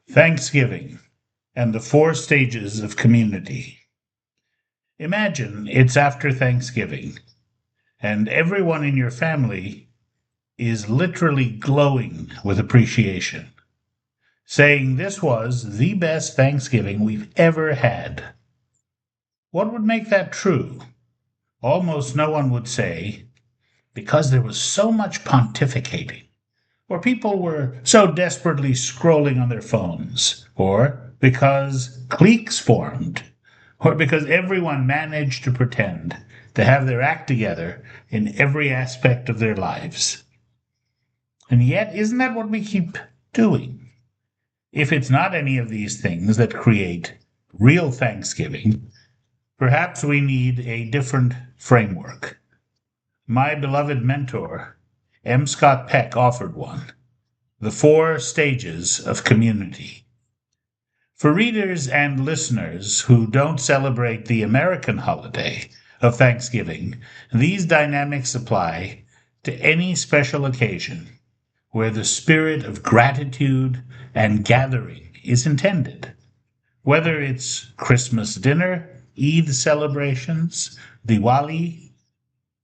Thanksgiving and the four stages of community. Imagine it's after Thanksgiving, and everyone in your family is literally glowing with appreciation, saying this was the best Thanksgiving we've ever had. What would make that true? Almost no one would say, because there was so much pontificating, or people were so desperately scrolling on their phones, or because cliques formed, or because everyone managed to pretend to have their act together in every aspect of their lives. And yet, isn't that what we keep doing? If it's not any of these things that create real Thanksgiving, perhaps we need a different framework. My beloved mentor, M. Scott Peck, offered one: the four stages of community. For readers and listeners who don't celebrate the American holiday of Thanksgiving, these dynamics apply to any special occasion where the spirit of gratitude and gathering is intended. Whether it's Christmas dinner, Eid celebrations, Diwali,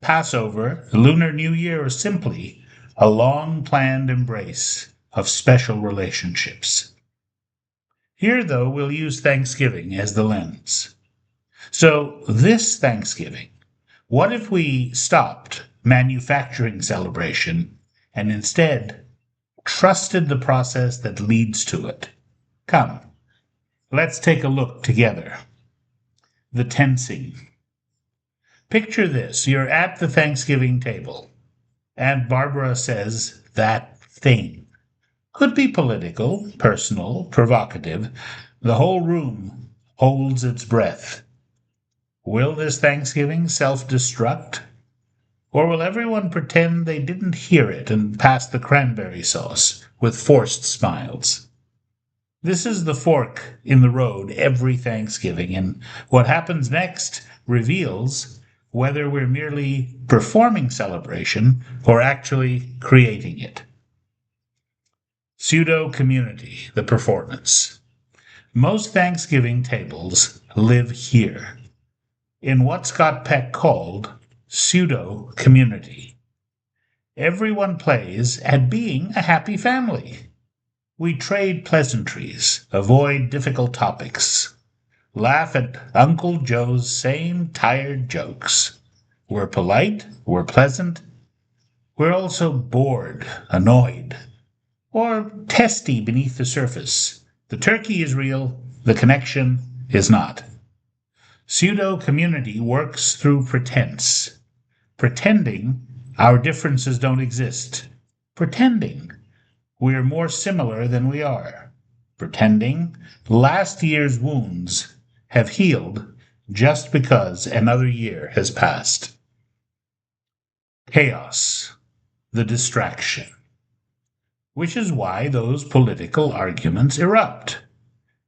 Passover, Lunar New Year, or simply a long planned embrace of special relationships. Here, though, we'll use Thanksgiving as the lens. So, this Thanksgiving, what if we stopped manufacturing celebration and instead trusted the process that leads to it? Come, let's take a look together. The tensing. Picture this: you're at the Thanksgiving table. Aunt Barbara says that thing. Could be political, personal, provocative. The whole room holds its breath. Will this Thanksgiving self destruct? Or will everyone pretend they didn't hear it and pass the cranberry sauce with forced smiles? This is the fork in the road every Thanksgiving, and what happens next reveals whether we're merely performing celebration or actually creating it. Pseudo community, the performance. Most Thanksgiving tables live here, in what Scott Peck called pseudo community. Everyone plays at being a happy family. We trade pleasantries, avoid difficult topics, laugh at Uncle Joe's same tired jokes. We're polite, we're pleasant, we're also bored, annoyed, or testy beneath the surface. The turkey is real, the connection is not. Pseudo community works through pretense, pretending our differences don't exist, pretending we're more similar than we are, pretending last year's wounds have healed just because another year has passed. Chaos, the distraction, which is why those political arguments erupt.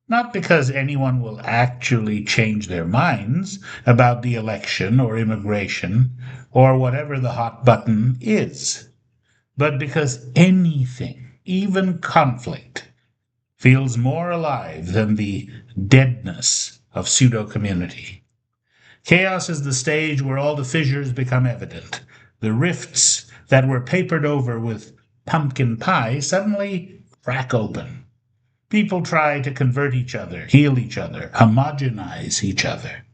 Not because anyone will actually change their minds about the election or immigration or whatever the hot button is, but because anything, even conflict, feels more alive than the deadness of pseudo community. Chaos is the stage where all the fissures become evident. The rifts that were papered over with pumpkin pie suddenly crack open. People try to convert each other, heal each other, homogenize each other.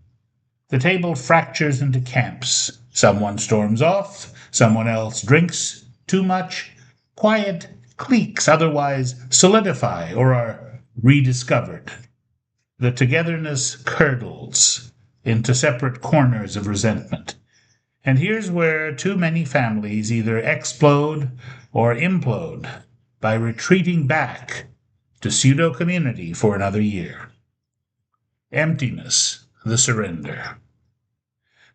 The table fractures into camps. Someone storms off, someone else drinks too much. Quiet cliques otherwise solidify or are rediscovered. The togetherness curdles into separate corners of resentment. And here's where too many families either explode or implode by retreating back to pseudo community for another year. Emptiness, the surrender.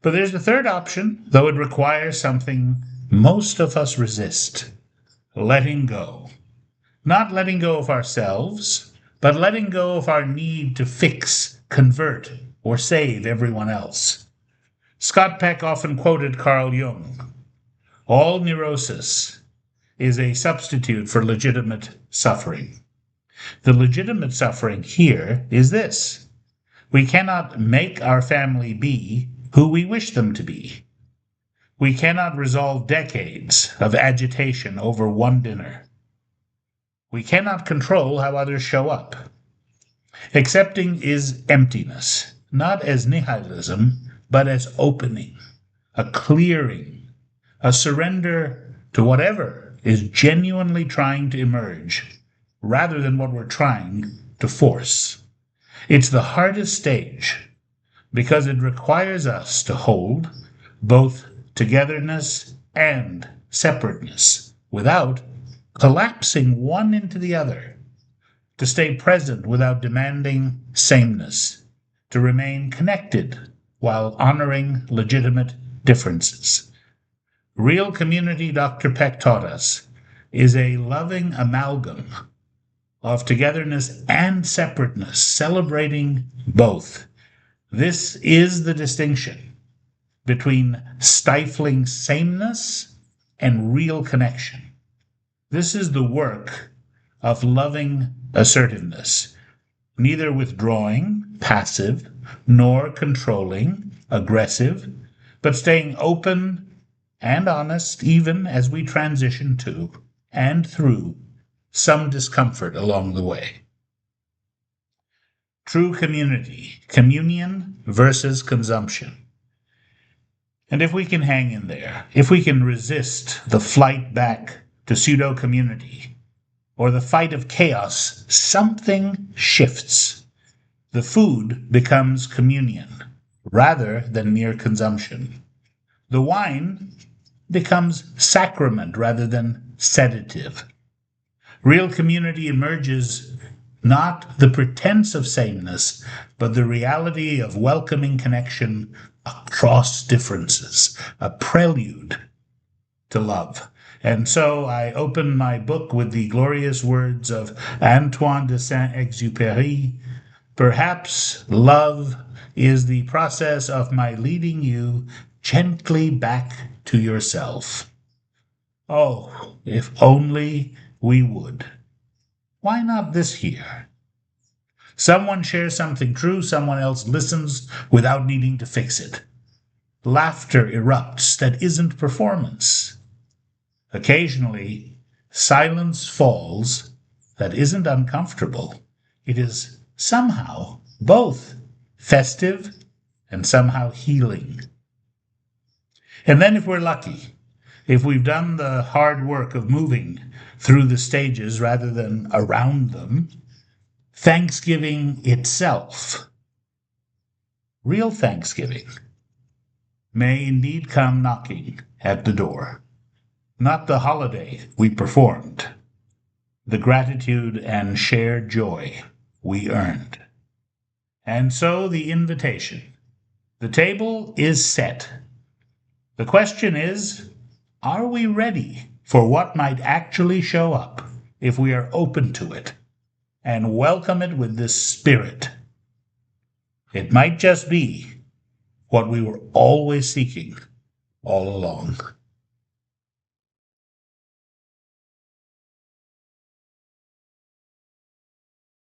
But there's a third option, though it requires something most of us resist: letting go. Not letting go of ourselves, but letting go of our need to fix, convert, or save everyone else. Scott Peck often quoted Carl Jung: all neurosis is a substitute for legitimate suffering. The legitimate suffering here is this: we cannot make our family be who we wish them to be. We cannot resolve decades of agitation over one dinner. We cannot control how others show up. Accepting is emptiness, not as nihilism, but as opening, a clearing, a surrender to whatever is genuinely trying to emerge, rather than what we're trying to force. It's the hardest stage because it requires us to hold both togetherness and separateness without collapsing one into the other, to stay present without demanding sameness, to remain connected while honoring legitimate differences. Real community, Dr. Peck taught us, is a loving amalgam of togetherness and separateness, celebrating both. This is the distinction between stifling sameness and real connection. This is the work of loving assertiveness, neither withdrawing, passive, nor controlling, aggressive, but staying open and honest even as we transition to and through some discomfort along the way. True community, communion versus consumption. And if we can hang in there, if we can resist the flight back to pseudo-community or the fight of chaos, something shifts. The food becomes communion rather than mere consumption. The wine becomes sacrament rather than sedative. Real community emerges not the pretense of sameness, but the reality of welcoming connection across differences, a prelude to love. And so I open my book with the glorious words of Antoine de Saint-Exupéry: perhaps love is the process of my leading you gently back to yourself. Oh, if only we would. Why not this here? Someone shares something true, someone else listens without needing to fix it. Laughter erupts that isn't performance. Occasionally, silence falls that isn't uncomfortable. It is somehow both festive and somehow healing. And then if we're lucky, if we've done the hard work of moving through the stages rather than around them, Thanksgiving itself, real Thanksgiving, may indeed come knocking at the door. Not the holiday we performed, the gratitude and shared joy we earned. And so the invitation. The table is set. The question is, are we ready for what might actually show up if we are open to it and welcome it with this spirit? It might just be what we were always seeking all along.